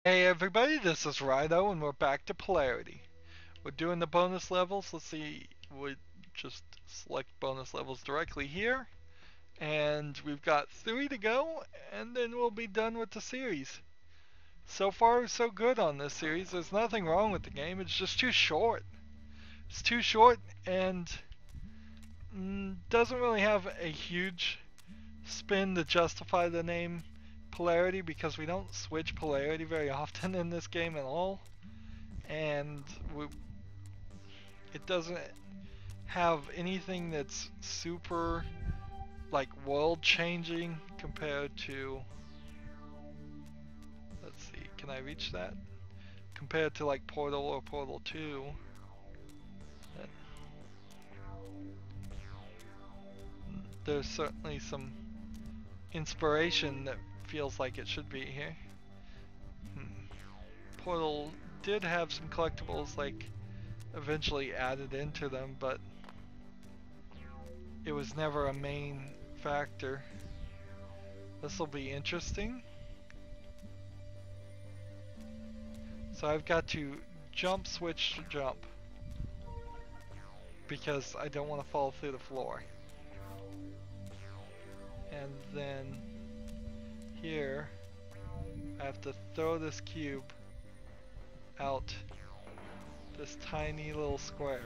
Hey everybody, this is Rydo and we're back to Polarity. We're doing the bonus levels. Let's see, we just select bonus levels directly here. And we've got 3 to go, and then we'll be done with the series. So far, so good on this series. There's nothing wrong with the game, it's just too short. It's too short and doesn't really have a huge spin to justify the name Polarity because we don't switch polarity very often in this game at all. And it doesn't have anything that's super like world changing compared to, let's see, can I reach that? Compared to like Portal or Portal 2. There's certainly some inspiration that feels like it should be here. Portal did have some collectibles like eventually added into them, but it was never a main factor. This will be interesting. So I've got to jump, switch to jump because I don't want to fall through the floor. And then here I have to throw this cube out this tiny little square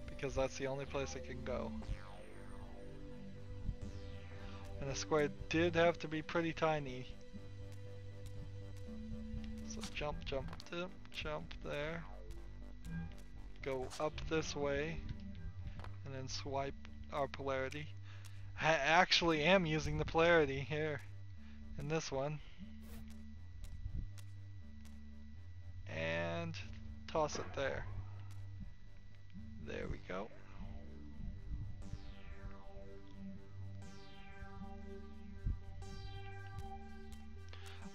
because that's the only place it can go. And the square did have to be pretty tiny. So jump, jump, dip, jump there. Go up this way and then swipe our polarity. I actually am using the polarity here in this one. And toss it there. There we go.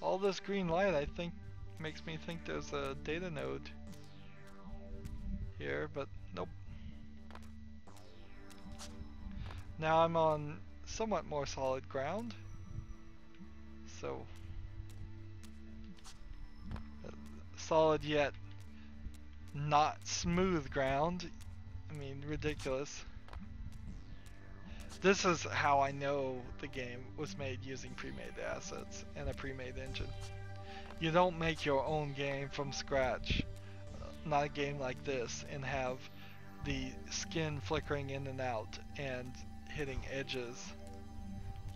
All this green light I think makes me think there's a data node here, but nope. Now I'm on somewhat more solid ground. So solid yet not smooth ground. I mean, ridiculous. This is how I know the game was made using pre-made assets and a pre-made engine. You don't make your own game from scratch, not a game like this, and have the skin flickering in and out and hitting edges.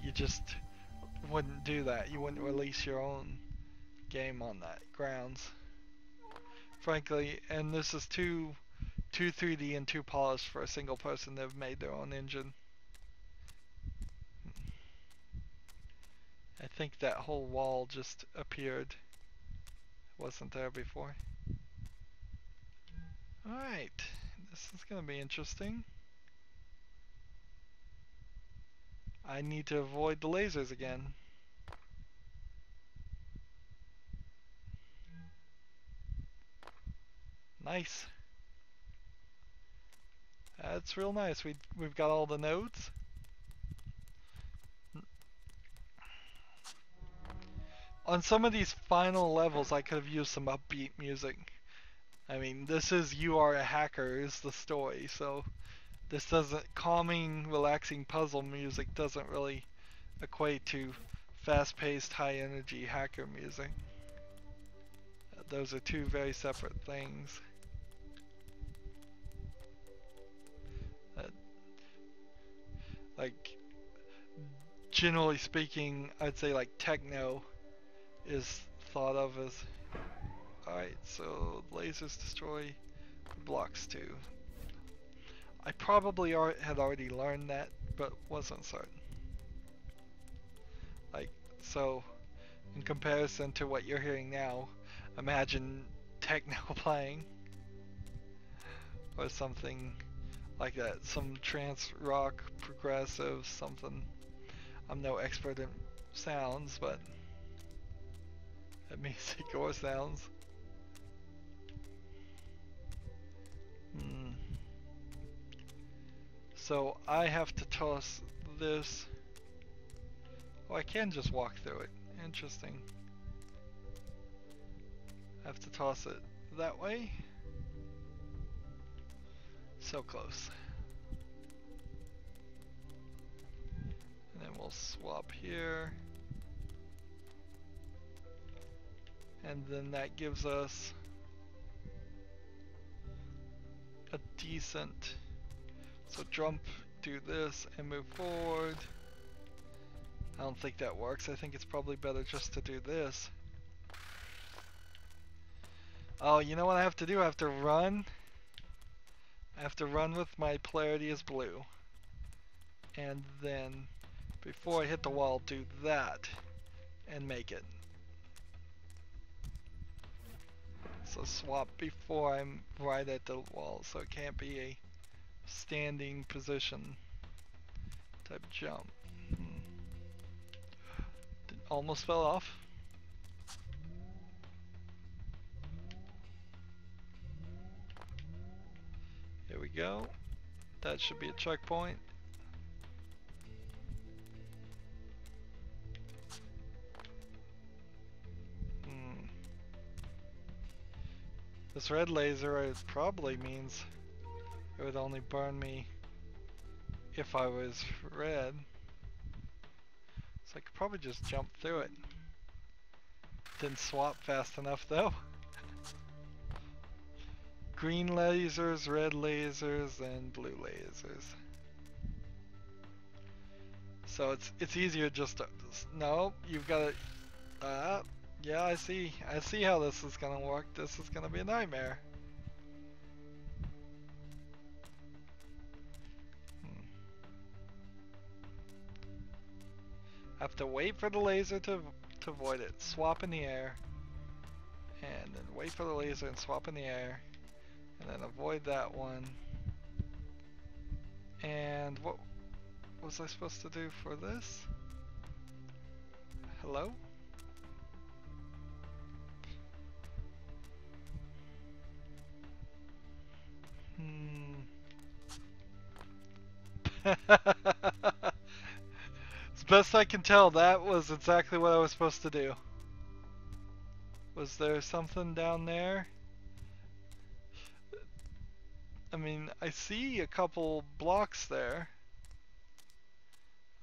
You just wouldn't do that. You wouldn't release your own game on that grounds. Frankly, and this is too 3D and too polished for a single person to have made their own engine. I think that whole wall just appeared. It wasn't there before. Alright, this is gonna be interesting. I need to avoid the lasers again. Nice. That's real nice. We've got all the nodes. On some of these final levels I could have used some upbeat music. I mean, this is You Are a Hacker is the story, so this doesn't, calming, relaxing puzzle music doesn't really equate to fast-paced, high-energy hacker music. Those are two very separate things. Like, generally speaking, I'd say like techno is thought of as, alright, so lasers destroy blocks too. I probably had already learned that, but wasn't certain. Like, so in comparison to what you're hearing now, imagine techno playing or something like that, some trance rock, progressive, something. I'm no expert in sounds, but music or sounds. So I have to toss this Oh, I can just walk through it. Interesting. I have to toss it that way. So close. And then we'll swap here. And then that gives us a decent, so jump, do this, and move forward. I don't think that works. I think it's probably better just to do this. Oh, you know what I have to do? I have to run. I have to run with my polarity as blue. And then, before I hit the wall, do that and make it. So swap before I'm right at the wall, so it can't be a standing position type jump. Almost fell off. Here we go. That should be a checkpoint. This red laser, it probably means it would only burn me if I was red. So I could probably just jump through it. Didn't swap fast enough though. Green lasers, red lasers, and blue lasers. So it's easier just to, no, you've got to, yeah, I see how this is gonna work. This is gonna be a nightmare. I have to wait for the laser to avoid it. Swap in the air. And then wait for the laser and swap in the air. And then avoid that one. And what was I supposed to do for this? Hello? As best I can tell, that was exactly what I was supposed to do. Was there something down there? I mean, I see a couple blocks there.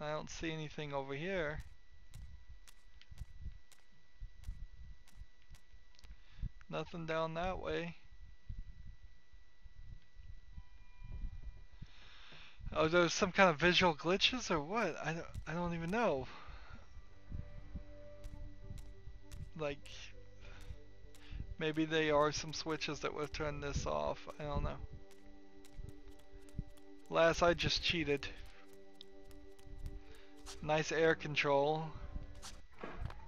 I don't see anything over here. Nothing down that way. Oh, there's some kind of visual glitches or what? I don't even know. Like, maybe they are some switches that would turn this off. I don't know. Last, I just cheated. Nice air control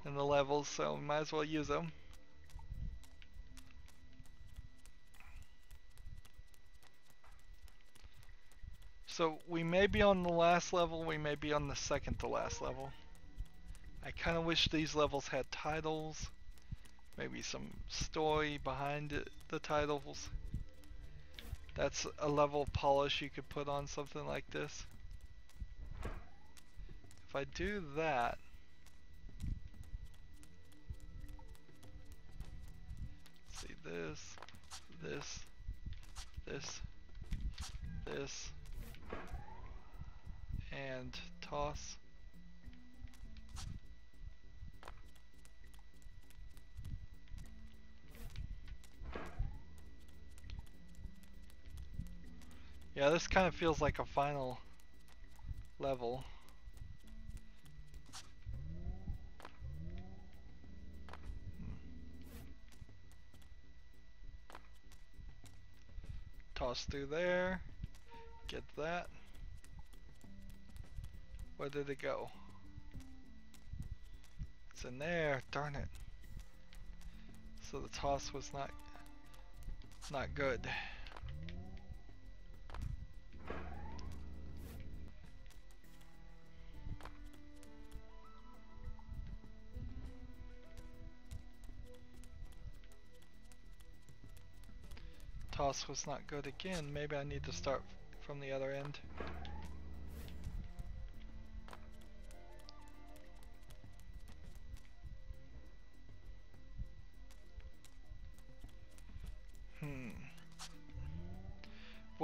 in the levels, so might as well use them. So we may be on the last level, we may be on the second to last level. I kind of wish these levels had titles, maybe some story behind the titles. That's a level of polish you could put on something like this. If I do that, see this, this, this, this, and toss. Yeah, this kind of feels like a final level. Toss through there, get that. Where did it go? It's in there, darn it. So the toss was not good. Toss was not good again. Maybe I need to start from the other end.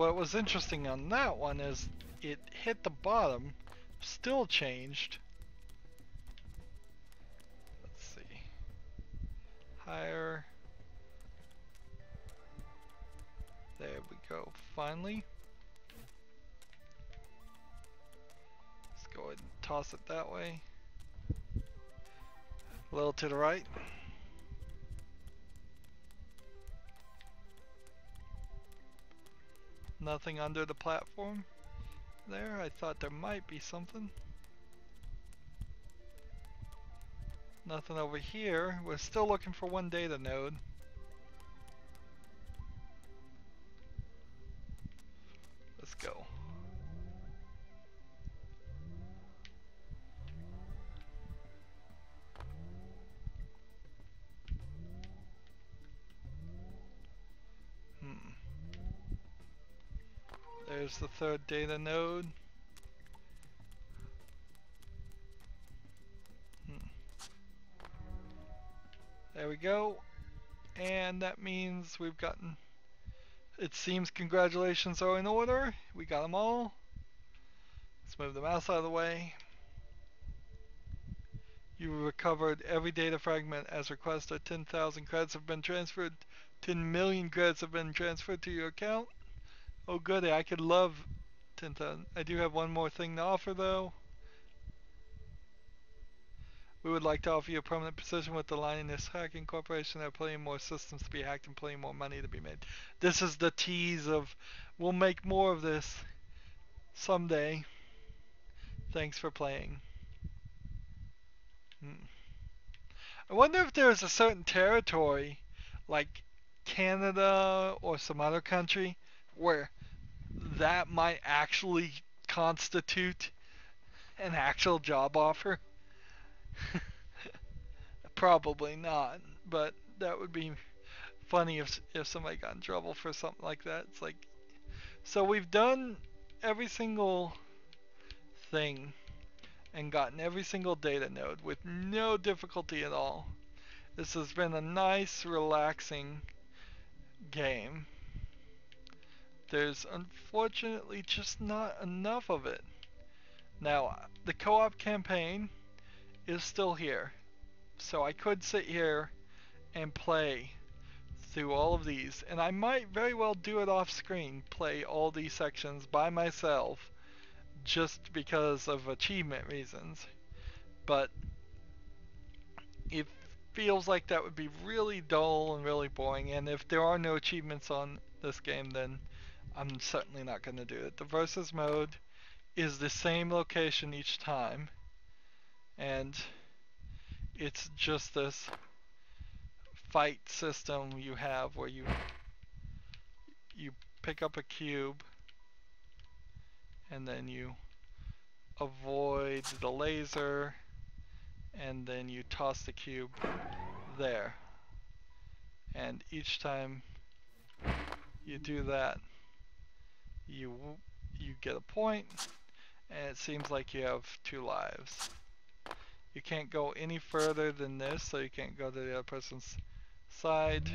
what was interesting on that one is it hit the bottom, still changed. Let's see. Higher. There we go, finally. Let's go ahead and toss it that way. A little to the right. Nothing under the platform there. I thought there might be something. Nothing over here. We're still looking for one data node. Let's go. There's the third data node. There we go. And that means we've gotten, it seems congratulations are in order. We got them all. Let's move the mouse out of the way. You recovered every data fragment as requested. 10,000 credits have been transferred. 10 million credits have been transferred to your account. Oh goody, I could love 10,000. I do have one more thing to offer though. We would like to offer you a permanent position with the Linus Hacking Corporation. There are plenty more systems to be hacked and plenty more money to be made. This is the tease of, we'll make more of this someday. Thanks for playing. I wonder if there's a certain territory, like Canada or some other country, where that might actually constitute an actual job offer. Probably not, but that would be funny if somebody got in trouble for something like that. It's like, so we've done every single thing and gotten every single data node with no difficulty at all. This has been a nice, relaxing game. There's unfortunately just not enough of it. Now, the co-op campaign is still here. So I could sit here and play through all of these, and I might very well do it off screen, play all these sections by myself just because of achievement reasons. But it feels like that would be really dull and really boring, and if there are no achievements on this game, then I'm certainly not going to do it. The versus mode is the same location each time, and it's just this fight system you have where you pick up a cube and then you avoid the laser and then you toss the cube there, and each time you do that you get a point, and it seems like you have 2 lives. You can't go any further than this, so you can't go to the other person's side.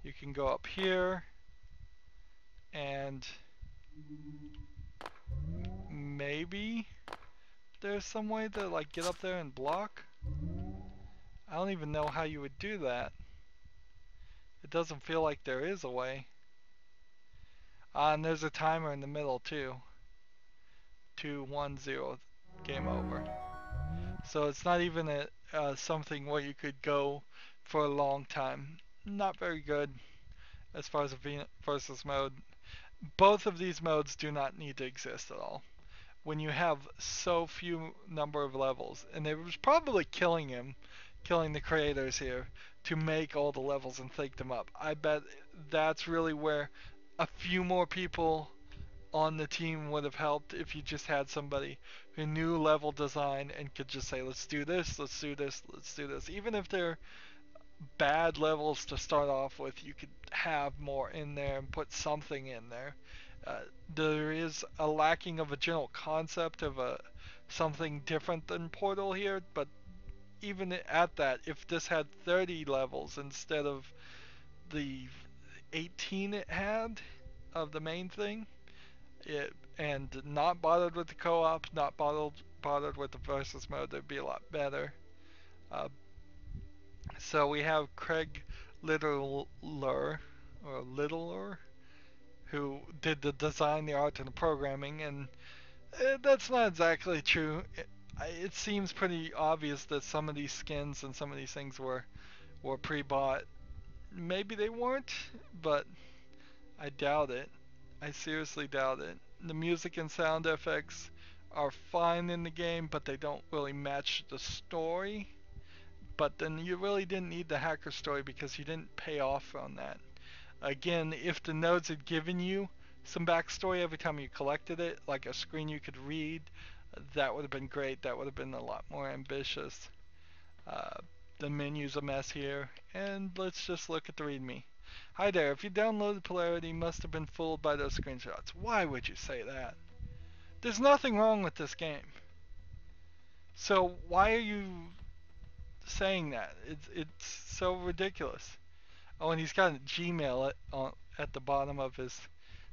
You can go up here and maybe there's some way to like get up there and block. I don't even know how you would do that. It doesn't feel like there is a way. And there's a timer in the middle too. 2, 1, 0, game over. So it's not even something where you could go for a long time. Not very good as far as a versus mode. Both of these modes do not need to exist at all. When you have so few number of levels, and it was probably killing the creators here to make all the levels and think them up. I bet that's really where a few more people on the team would have helped if you just had somebody who knew level design and could just say, let's do this, let's do this, let's do this. Even if they're bad levels to start off with, you could have more in there and put something in there. There is a lacking of a general concept of something different than Portal here, but even at that, if this had 30 levels instead of the 18 it had, of the main thing. And not bothered with the co-op, not bothered with the versus mode. That'd be a lot better. Uh, so we have Craig Littler, who did the design, the art, and the programming, and that's not exactly true. It seems pretty obvious that some of these skins and some of these things were pre-bought. Maybe they weren't, but I doubt it. I seriously doubt it. The music and sound effects are fine in the game, but they don't really match the story. But then you really didn't need the hacker story because you didn't pay off on that. Again, if the nodes had given you some backstory every time you collected it, like a screen you could read, that would have been great. That would have been a lot more ambitious. Uh, the menu's a mess here, and let's just look at the README. Hi there, if you downloaded Polarity, you must have been fooled by those screenshots. Why would you say that? There's nothing wrong with this game. So why are you saying that? It's so ridiculous. Oh, and he's got a Gmail at the bottom of his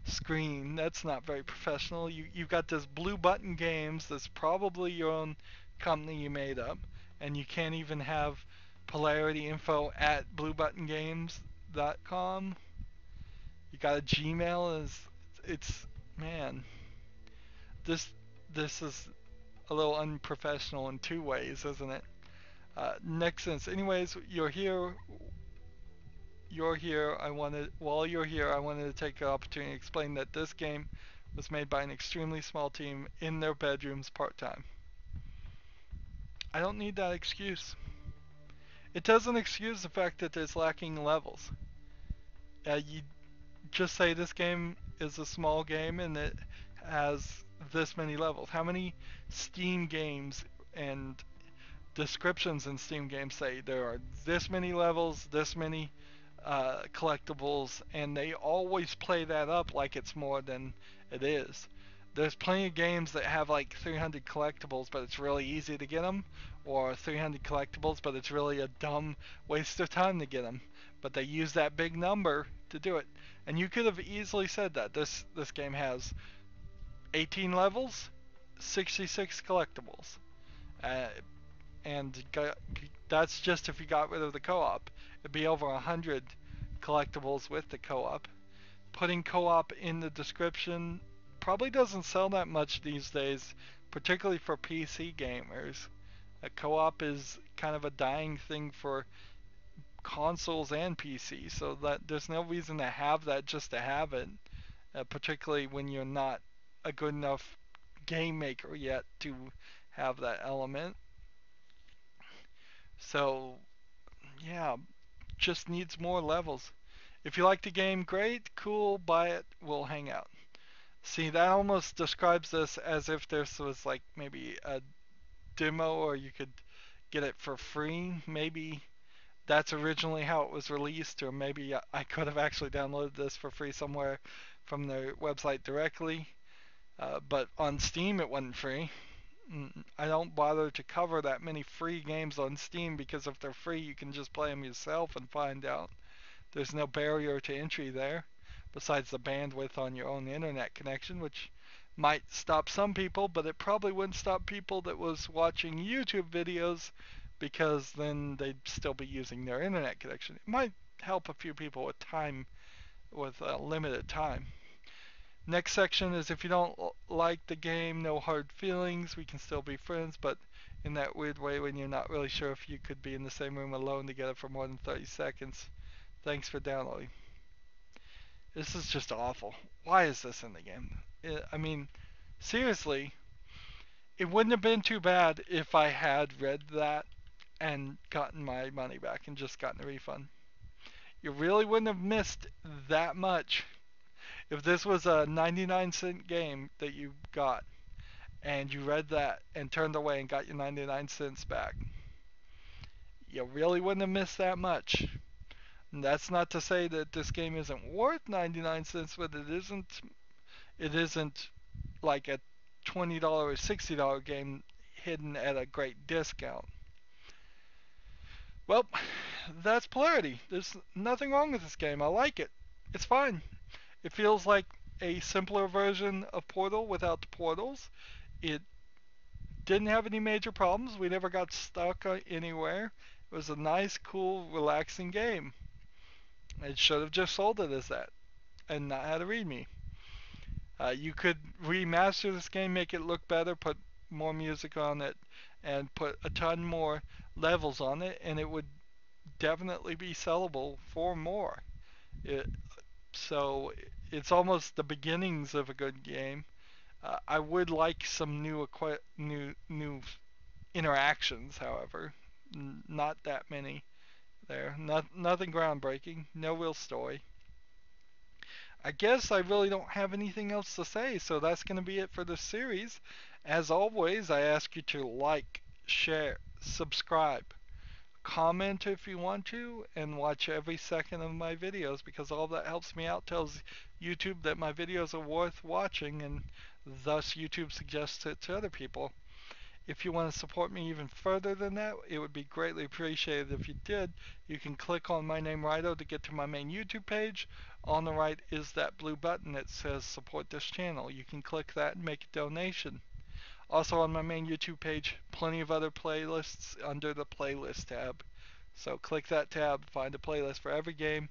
screen. That's not very professional. You've got this Blue Button Games that's probably your own company you made up, and you can't even have Polarity info at bluebuttongames.com. You got a Gmail. It's man, this this is a little unprofessional in two ways, isn't it? Next sentence. Anyways, you're here. You're here. While you're here, I wanted to take the opportunity to explain that this game was made by an extremely small team in their bedrooms part-time. I don't need that excuse. It doesn't excuse the fact that there's lacking levels. You just say this game is a small game and it has this many levels. How many Steam games and descriptions in Steam games say there are this many levels, this many collectibles, and they always play that up like it's more than it is. There's plenty of games that have like 300 collectibles, but it's really easy to get them, or 300 collectibles, but it's really a dumb waste of time to get them. But they use that big number to do it. And you could have easily said that this game has 18 levels, 66 collectibles, uh, and that's just if you got rid of the co-op. It'd be over 100 collectibles with the co-op. Putting co-op in the description probably doesn't sell that much these days, particularly for PC gamers. A co-op is kind of a dying thing for consoles and PC, so that there's no reason to have that just to have it, particularly when you're not a good enough game maker yet to have that element. So, yeah, just needs more levels. If you like the game, great, cool, buy it, we'll hang out. See, that almost describes this as if this was like maybe a demo or you could get it for free. Maybe that's originally how it was released, or maybe I could have actually downloaded this for free somewhere from their website directly. But on Steam, it wasn't free. I don't bother to cover that many free games on Steam because if they're free, you can just play them yourself and find out. There's no barrier to entry there, besides the bandwidth on your own internet connection, which might stop some people, but it probably wouldn't stop people that was watching YouTube videos because then they'd still be using their internet connection. It might help a few people with time, with limited time. Next section is if you don't like the game, no hard feelings, we can still be friends, but in that weird way when you're not really sure if you could be in the same room alone together for more than 30 seconds. Thanks for downloading. This is just awful. Why is this in the game? I mean, seriously, it wouldn't have been too bad if I had read that and gotten my money back and just gotten a refund. You really wouldn't have missed that much if this was a 99-cent game that you got and you read that and turned away and got your 99 cents back. You really wouldn't have missed that much. And that's not to say that this game isn't worth 99 cents, but it isn't like a $20 or $60 game hidden at a great discount. Well, that's Polarity. There's nothing wrong with this game. I like it. It's fine. It feels like a simpler version of Portal without the portals. It didn't have any major problems. We never got stuck anywhere. It was a nice, cool, relaxing game. It should have just sold it as that and not had a readme. You could remaster this game, make it look better, put more music on it, and put a ton more levels on it, and it would definitely be sellable for more. It, so it's almost the beginnings of a good game. I would like some new interactions, however. Not that many there. Nothing groundbreaking. No real story. I guess I really don't have anything else to say, so that's going to be it for this series. As always, I ask you to like, share, subscribe, comment if you want to, and watch every second of my videos because all that helps me out, tells YouTube that my videos are worth watching, and thus YouTube suggests it to other people. If you want to support me even further than that, it would be greatly appreciated if you did. You can click on my name Rydo to get to my main YouTube page. On the right is that blue button that says support this channel. You can click that and make a donation. Also on my main YouTube page, plenty of other playlists under the playlist tab. So click that tab, find a playlist for every game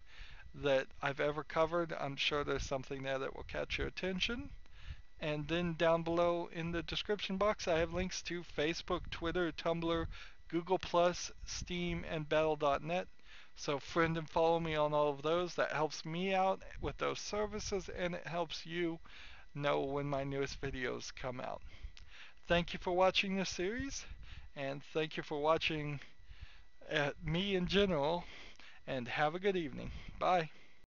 that I've ever covered. I'm sure there's something there that will catch your attention. And then down below in the description box, I have links to Facebook, Twitter, Tumblr, Google+, Steam, and Battle.net. So friend and follow me on all of those. That helps me out with those services, and it helps you know when my newest videos come out. Thank you for watching this series, and thank you for watching me in general, and have a good evening. Bye.